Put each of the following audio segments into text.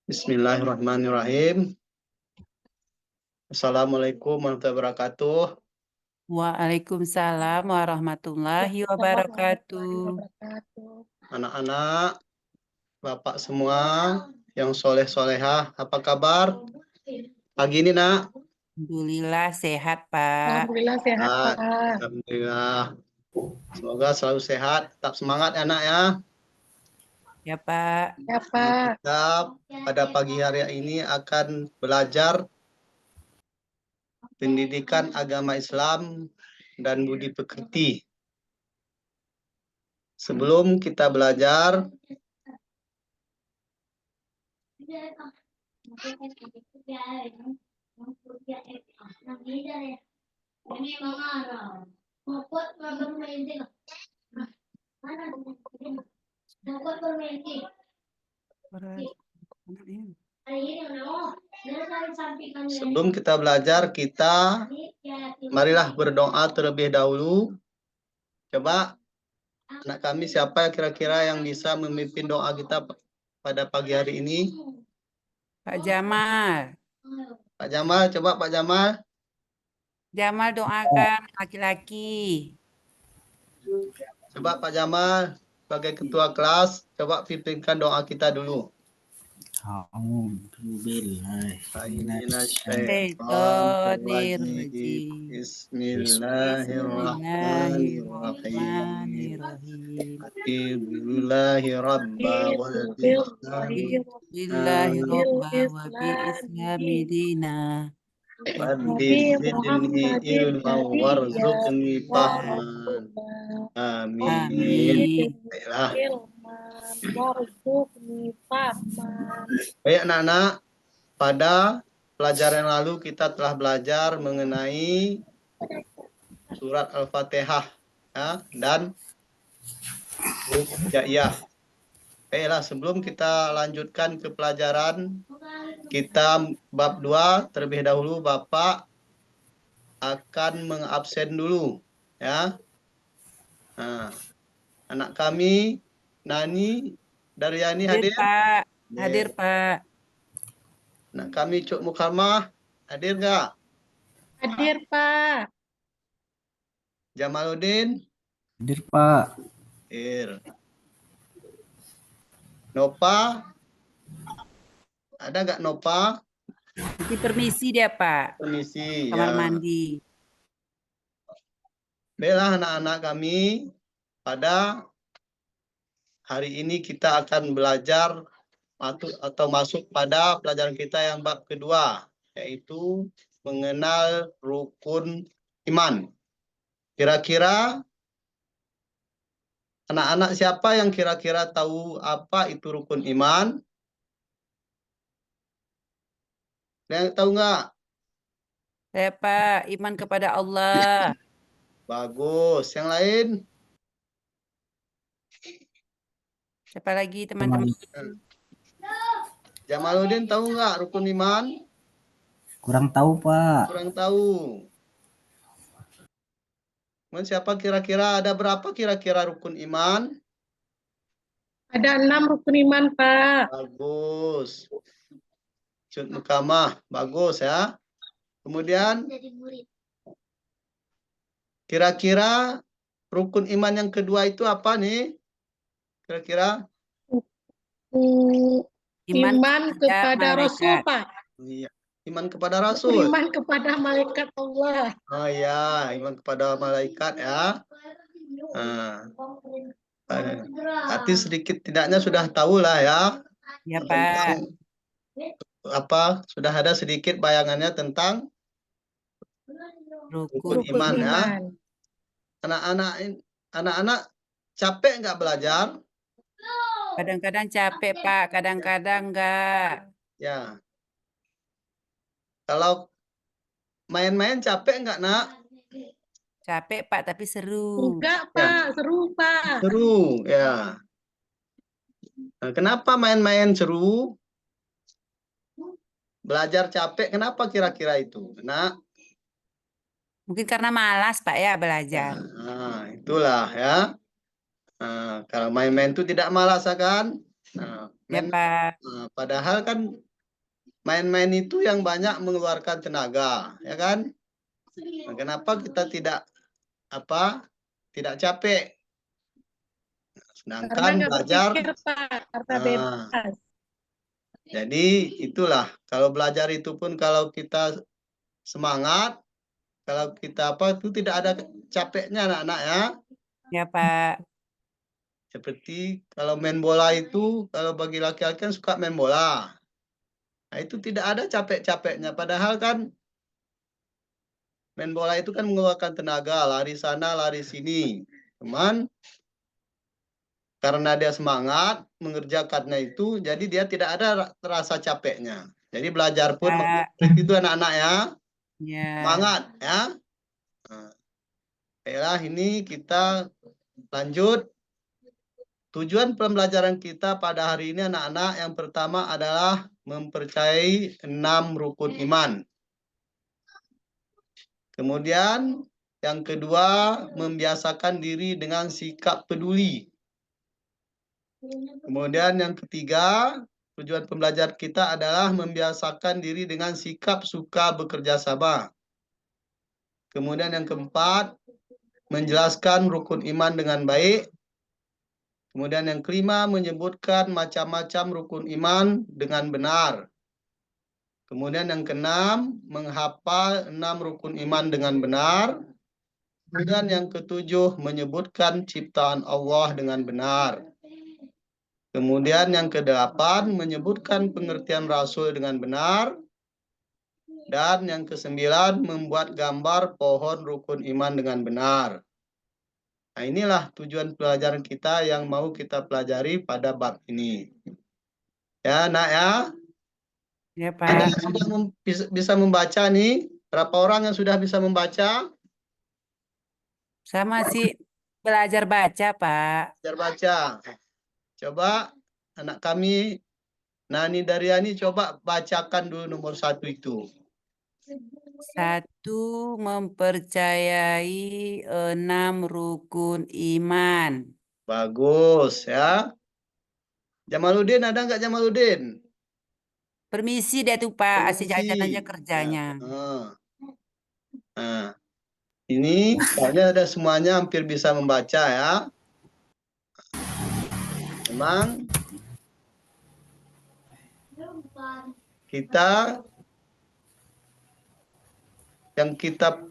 Bismillahirrahmanirrahim. Assalamualaikum warahmatullahi wabarakatuh. Waalaikumsalam warahmatullahi wabarakatuh. Anak-anak, Bapak semua yang soleh-solehah, apa kabar? Pagi ini, Nak? Alhamdulillah sehat, Pak. Alhamdulillah sehat, Pak. Alhamdulillah. Semoga selalu sehat, tetap semangat ya, Nak ya. Ya, Pak. Ya, Pak. Kita pada pagi hari ini akan belajar pendidikan agama Islam dan budi pekerti. Sebelum kita belajar, marilah berdoa terlebih dahulu. Coba anak kami siapa yang kira-kira yang bisa memimpin doa kita pada pagi hari ini? Pak Jamal. Pak Jamal, coba Pak Jamal. Jamal doakan laki-laki. Coba Pak Jamal sebagai ketua kelas, coba pimpinkan doa kita dulu. Bismillahirrahmanirrahim. Bismillahirrahmanirrahim. Rabbi zidni ilman warzuqni fahman. Amin. Baiklah. Baik anak-anak, pada pelajaran yang lalu kita telah belajar mengenai surat Al-Fatihah ya, dan huruf hijaiyah. Baiklah, sebelum kita lanjutkan ke pelajaran kita bab 2, terlebih dahulu Bapak akan mengabsen dulu ya. Nah, anak kami Nani Daryani hadir? Pak. Hadir, Pak. Anak kami Cuk Mukarmah hadir nggak? Hadir, Pak. Jamaluddin? Hadir, Pak. Hadir. Nopa? Ada nggak Nopa? Nanti permisi dia, Pak. Permisi. Kamar Ya. mandi. Baiklah anak-anak kami, pada hari ini kita akan belajar atau masuk pada pelajaran kita yang bab kedua, yaitu mengenal rukun iman. Kira-kira anak-anak siapa yang kira-kira tahu apa itu rukun iman? Yang tahu nggak? Saya, Pak, iman kepada Allah. Bagus. Yang lain? Siapa lagi, teman-teman? Jamaluddin tahu nggak rukun iman? Kurang tahu, Pak. Kurang tahu. Siapa kira-kira ada berapa kira-kira rukun iman? Ada 6 rukun iman, Pak. Bagus. Cut Mukamah, bagus ya. Kemudian kira-kira rukun iman yang kedua itu apa nih? Kira-kira? Iman kepada Rasul, Pak. Iya. Iman kepada Rasul. Iman kepada malaikat Allah. Oh ya, iman kepada malaikat ya. Nah, berarti sedikit tidaknya sudah tahu lah ya. Ya, Pak. Apa sudah ada sedikit bayangannya tentang rukun iman ya. Anak-anak capek nggak belajar? Kadang-kadang capek, Pak. Kadang-kadang enggak. Ya. Kalau main-main capek nggak, Nak? Capek, Pak, tapi seru. Enggak, Pak. Ya. Seru, Pak. Seru, ya. Nah, kenapa main-main seru? Belajar capek, kenapa kira-kira itu? Nak? Mungkin karena malas, Pak, ya belajar. Nah, itulah ya. Nah, kalau main-main itu tidak malas kan? Nah, Ya, main, Pak. padahal kan main-main itu yang banyak mengeluarkan tenaga, ya kan? Nah, kenapa kita tidak tidak capek? Karena Sedangkan nggak belajar, berpikir, Pak, karena nah, bebas. jadi itulah kalau belajar itu pun kalau kita semangat, kalau kita itu tidak ada capeknya anak-anak ya. Ya, Pak. Seperti kalau main bola itu, kalau bagi laki-laki kan suka main bola. Nah, itu tidak ada capek-capeknya. Padahal kan main bola itu kan mengeluarkan tenaga, lari sana, lari sini. Cuman karena dia semangat mengerjakannya itu, jadi dia tidak ada rasa capeknya. Jadi belajar pun Pak. itu anak-anak ya, Ya. semangat ya. Nah, baiklah, ini kita lanjut. Tujuan pembelajaran kita pada hari ini anak-anak yang pertama adalah mempercayai 6 rukun iman. Kemudian yang kedua membiasakan diri dengan sikap peduli. Kemudian yang ketiga, tujuan pembelajaran kita adalah membiasakan diri dengan sikap suka bekerja sama. Kemudian yang keempat, menjelaskan rukun iman dengan baik. Kemudian yang kelima, menyebutkan macam-macam rukun iman dengan benar. Kemudian yang keenam, menghafal 6 rukun iman dengan benar. Kemudian yang ketujuh, menyebutkan ciptaan Allah dengan benar. Kemudian yang kedelapan, menyebutkan pengertian Rasul dengan benar. Dan yang kesembilan, membuat gambar pohon rukun iman dengan benar. Nah, inilah tujuan pelajaran kita yang mau kita pelajari pada bab ini. Ya, nak ya. Ya, Ada Pak. yang sudah bisa membaca nih? Berapa orang yang sudah bisa membaca? Saya masih belajar baca, Pak. Belajar baca. Coba anak kami, Nani Daryani, coba bacakan dulu nomor 1 itu. 1, mempercayai 6 rukun iman. Bagus ya. Jamaluddin, ada nggak Jamaluddin? Permisi deh tuh, Pak. Asih Permisi. jajan aja Ya. kerjanya. Nah, ini kayaknya ada semuanya hampir bisa membaca ya. Memang yang kita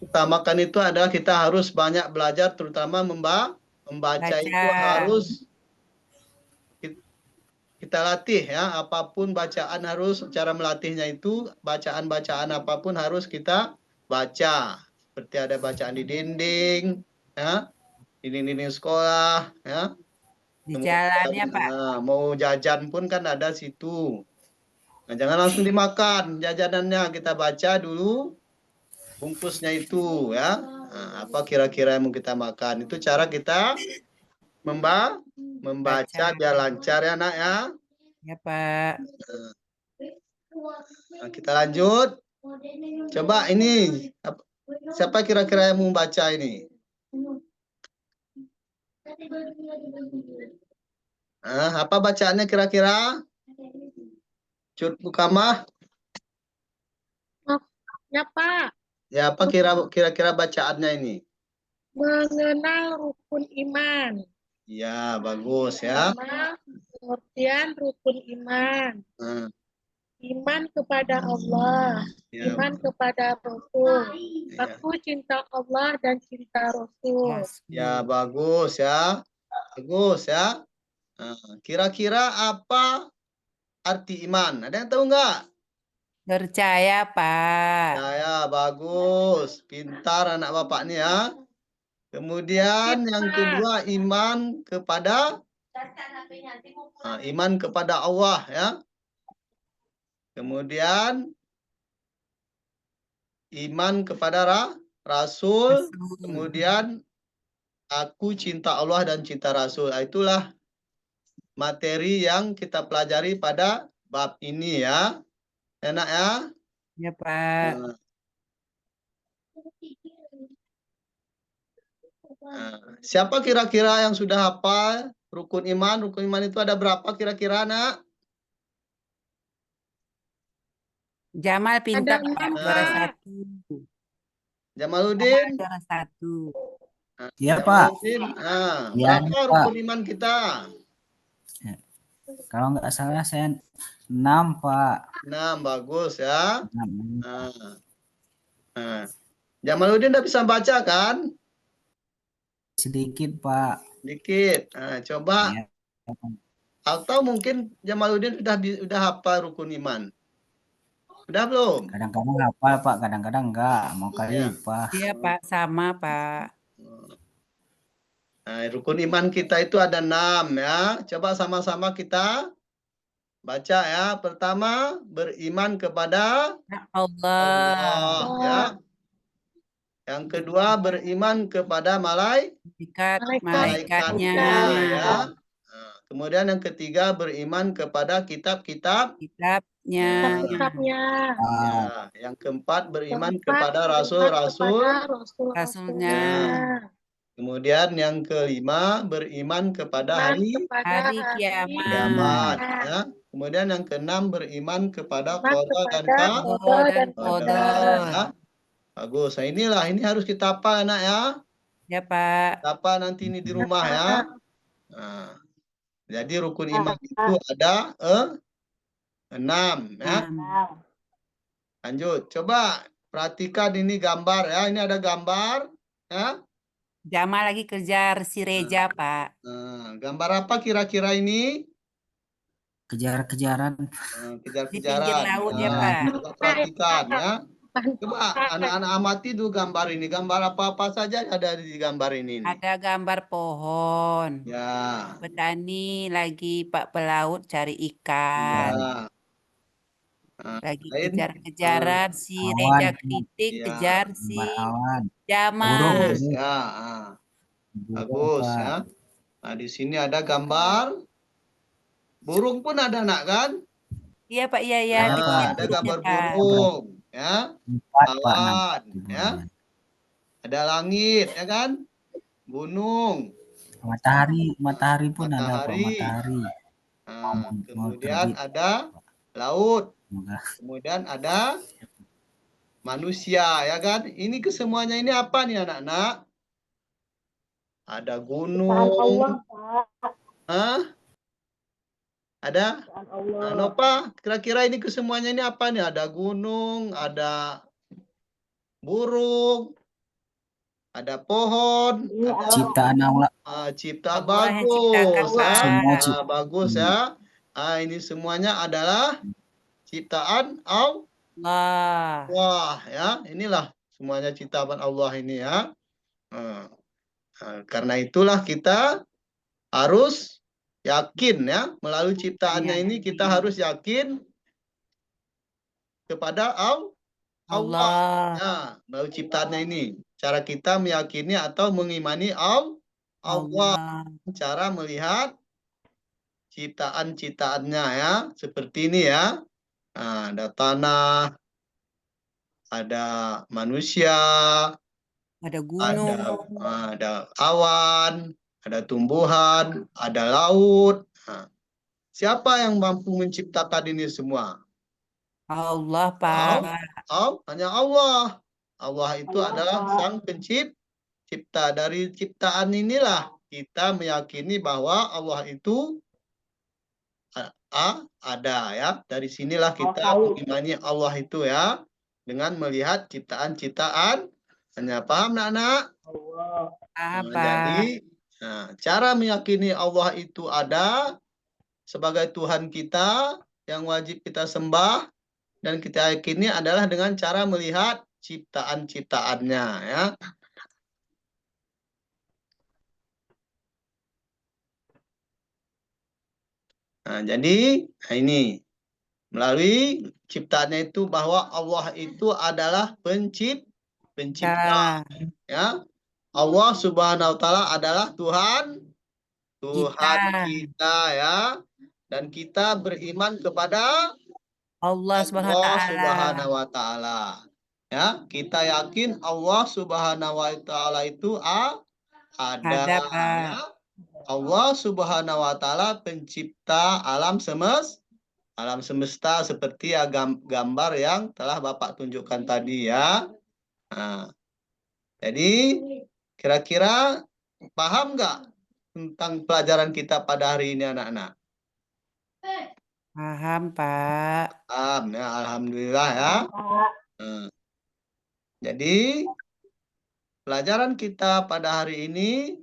utamakan itu adalah kita harus banyak belajar, terutama membaca itu Baca. harus kita latih ya. Apapun bacaan harus, cara melatihnya itu bacaan-bacaan apapun harus kita baca. Seperti ada bacaan di dinding ya, di dinding sekolah ya. Di jalan ya, Kemudian Pak. mau jajan pun kan ada situ. Nah, jangan langsung dimakan jajanannya, kita baca dulu bungkusnya itu ya. Nah, apa kira-kira yang mau kita makan? Itu cara kita membaca Baca. biar lancar ya, nak ya. Ya, Pak. Nah, kita lanjut. Coba ini siapa kira-kira yang mau baca ini? Apa bacaannya kira-kira? Cut Bukamah? Ya, Pak, Ya, apa kira-kira bacaannya ini? mengenal rukun iman. Ya, bagus ya. Sama pengertian rukun iman. Nah, Iman kepada Allah, ya, iman kepada Rasul. ya. Aku cinta Allah dan cinta Rasul. Ya, bagus ya. Bagus ya. Nah, kira-kira apa arti iman? Ada yang tahu nggak? Percaya, Pak. Ya, bagus. Pintar anak bapak nih ya. Kemudian yang kedua iman kepada iman kepada Allah ya. Kemudian iman kepada Rasul. Kemudian aku cinta Allah dan cinta Rasul. Itulah materi yang kita pelajari pada bab ini ya. Enak ya? Ya, Pak. Siapa kira-kira yang sudah hafal Rukun iman itu ada berapa kira-kira, Nak? Jamal pintar, Ada Pak. 6, Juara Nah, Pak. 1. Jamaluddin. Juara 1. Nah, Iya, Pak. Jamaluddin. Nah, Iya, berapa Pak. rukun iman kita? Kalau nggak salah saya 6, Pak. 6, bagus ya. 6. Nah, nah. Jamaluddin udah bisa baca kan? Sedikit, Pak. Dikit. Nah, coba. Iya. Atau mungkin Jamaluddin udah hafal rukun iman. Udah belum? Kadang-kadang hafal, Pak. Kadang-kadang enggak. Mau kali Iya. lupa. Iya, Pak. Sama, Pak. Nah, rukun iman kita itu ada 6 ya. Coba sama-sama kita baca ya. Pertama, beriman kepada Allah. Allah ya. Yang kedua, beriman kepada Malaikatnya. ya. Nah, kemudian yang ketiga, beriman kepada kitab-kitab. Kitabnya. Kitabnya. Ya. Yang keempat, beriman Keempat, kepada beriman rasul-rasul. kepada rasul-rasulnya. Rasulnya. Kemudian yang kelima, beriman kepada Beriman hari kepada Hari hari kiamat. kiamat. kiamat. Ya. Kemudian yang keenam, beriman kepada Beriman qada dan kepada qada dan Qadar. ya. Bagus. Nah, ini harus kita hafal, anak ya. Ya, Pak. Apa nanti ini di rumah ya. Nah, jadi rukun iman itu ada 6 ya. 6. Lanjut. Coba perhatikan ini gambar ya. Ini ada gambar ya. Jamal lagi kejar si Reja, Pak. Nah, gambar apa kira-kira ini? Kejar-kejaran. Kejar-kejaran. Di pinggir laut ya, Nah, Pak. coba perhatikan ya. Coba anak-anak amati dulu gambar ini. Gambar apa-apa saja ada di gambar ini. Ada gambar pohon. Ya. Petani lagi Pak pelaut cari ikan. Ya. Nah, Lagi lain. kejar-kejaran si Awan. Reja Kritik Iya. kejar si Gambar awan. Jamal. Bagus ya. Bagus Pak. ya. Nah, di sini ada gambar burung pun ada, nak kan? Iya, Pak, iya ya. Nah, Dikit ada burungnya, gambar Pak. burung ya. 4, Pak. Awan 6. ya. Ada langit ya kan? Gunung. Matahari pun ada, Pak. Matahari. Matahari. Nah, Mau kemudian terbit. ada laut. Semoga. Kemudian ada manusia ya kan? Ini kesemuanya ini apa nih anak-anak? Ada gunung. Hah? Ada? Nah, Nova, kira-kira ini kesemuanya ini apa nih? Ada gunung, ada burung, ada pohon, ada Ciptaan Allah. cipta Allah yang ciptakan, bagus ya. Semua Nah, bagus ya. Ini semuanya adalah ciptaan Allah. Allah ya. Inilah semuanya ciptaan Allah ini ya. Karena itulah kita harus yakin ya, melalui ciptaannya Iya, ini kita harus yakin kepada Allah. Allah. Ya, melalui ciptaannya ini. Cara kita meyakini atau mengimani Allah. Allah. Cara melihat ciptaan-ciptaannya ya. Seperti ini ya. Nah, ada tanah, ada manusia, Ada gunung. ada awan, ada tumbuhan, ada laut. Nah, siapa yang mampu menciptakan ini semua? Allah, Pak. Hanya Allah. Allah itu adalah sang pencipta. Dari ciptaan inilah kita meyakini bahwa Allah itu ada ya. Dari sinilah kita mengimani Allah itu ya. Dengan melihat ciptaan-ciptaan. Hanya paham anak-anak? Apa? Jadi cara meyakini Allah itu ada sebagai Tuhan kita yang wajib kita sembah. Dan kita yakini adalah dengan cara melihat ciptaan-ciptaannya ya. Nah, jadi ini melalui ciptaannya itu bahwa Allah itu adalah pencipta ya. Allah Subhanahu wa taala adalah Tuhan kita ya. Dan kita beriman kepada Allah Subhanahu wa taala. Ya, kita yakin Allah Subhanahu wa taala itu ada Pak. ya. Allah Subhanahu wa taala pencipta alam semesta seperti ya gambar yang telah Bapak tunjukkan tadi ya. Nah, jadi kira-kira paham nggak tentang pelajaran kita pada hari ini anak-anak? Paham, Pak. Paham ya, alhamdulillah ya. Nah, jadi pelajaran kita pada hari ini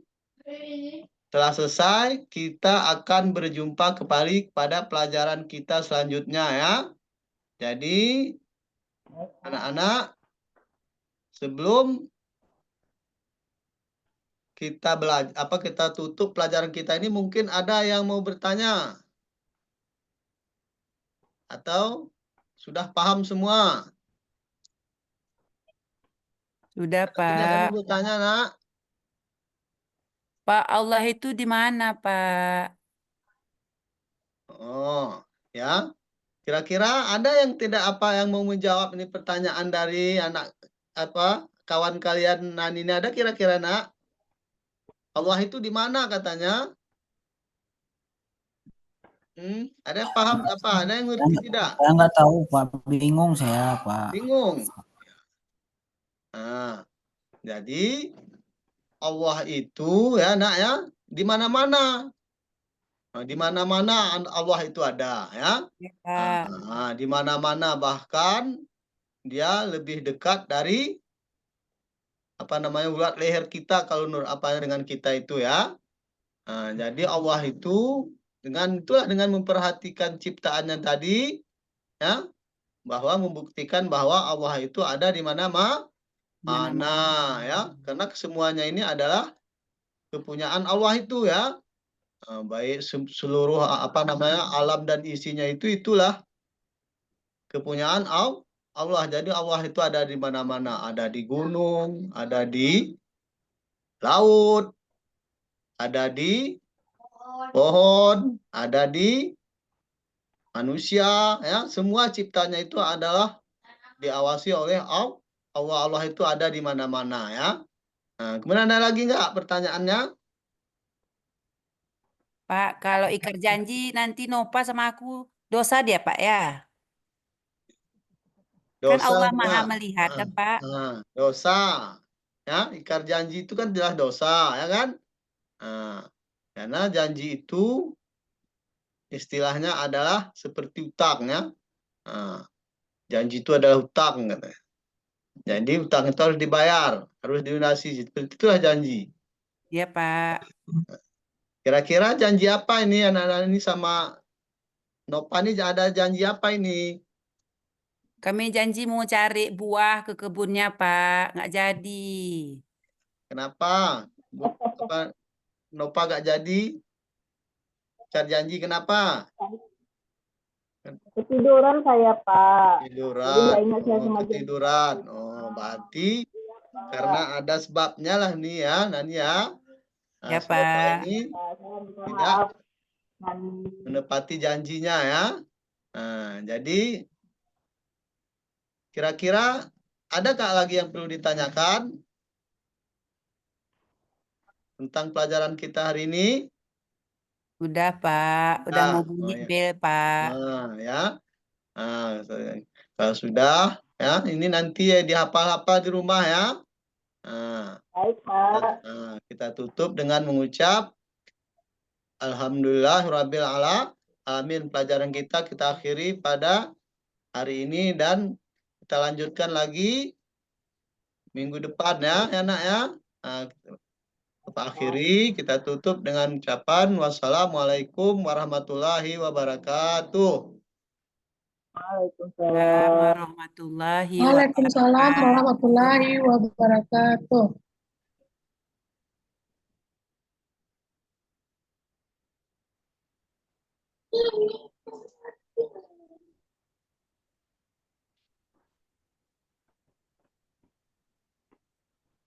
telah selesai. Kita akan berjumpa kembali pada pelajaran kita selanjutnya ya. Jadi anak-anak, sebelum kita tutup pelajaran kita ini, mungkin ada yang mau bertanya atau sudah paham semua? Sudah, Tidak ada yang Pak. mau bertanya, Nak? Pak, Allah itu di mana, Pak? Oh, ya. Kira-kira ada yang yang mau menjawab ini pertanyaan dari anak kawan kalian ini ada kira-kira, Nak? Allah itu di mana katanya? Ada yang paham apa? Ada yang ngerti tidak? Saya nggak tahu Pak, bingung saya Pak. Bingung. Nah, jadi Allah itu ya Nak ya, di mana-mana. Nah, di mana-mana Allah itu ada ya. Ya, Pak. Nah, di mana-mana, bahkan dia lebih dekat dari urat leher kita kalau dengan kita itu ya. Nah, jadi Allah itu dengan memperhatikan ciptaannya tadi ya, bahwa membuktikan bahwa Allah itu ada di mana-mana ya, karena kesemuanya ini adalah kepunyaan Allah itu ya. Baik seluruh alam dan isinya itulah kepunyaan Allah. Jadi Allah itu ada di mana-mana, ada di gunung, ada di laut, ada di pohon, ada di manusia ya. Semua ciptanya itu adalah diawasi oleh Allah. Allah itu ada di mana-mana ya. Nah, kemudian ada lagi nggak pertanyaannya? Pak, kalau ikar janji nanti Nova sama aku dosa dia, Pak ya? Kan Dosa Allah Maha enggak? melihat kan, Pak? Dosa. Ya, ikar janji itu kan jelas dosa, ya kan? Nah, karena janji itu istilahnya adalah seperti utang ya. Nah, janji itu adalah utang katanya. Jadi utang itu harus dibayar, harus dilunasi. Seperti itulah janji. Iya, Pak. Kira-kira janji apa ini anak-anak ini sama Nova ini, ada janji apa ini? Kami janji mau cari buah ke kebunnya, Pak. Nggak jadi. Kenapa? Nova gak jadi? Cari janji kenapa? Ketiduran saya, Pak. Jadi Tiduran. nggak ingat saya Oh, sama ketiduran. Oh, berarti karena ada sebabnya lah nih ya, Nani ya. Nah, Ya, Nova Pak. ini tidak maaf. menepati janjinya ya. Nah, jadi kira-kira adakah lagi yang perlu ditanyakan tentang pelajaran kita hari ini? Udah, Pak. Udah mau Oh, bunyi ya. bel, Pak. Nah, ya. Nah, kalau sudah ya, ini nanti ya dihafal-hafal di rumah ya. Nah, Baik, Pak. kita tutup dengan mengucap Alhamdulillahirabbil alamin. Pelajaran kita akhiri pada hari ini dan kita lanjutkan lagi minggu depan ya, Nak ya. Nah, kita akhiri, kita tutup dengan ucapan wassalamualaikum warahmatullahi wabarakatuh. Waalaikumsalam. Warahmatullahi Waalaikumsalam wabarakatuh. warahmatullahi wabarakatuh.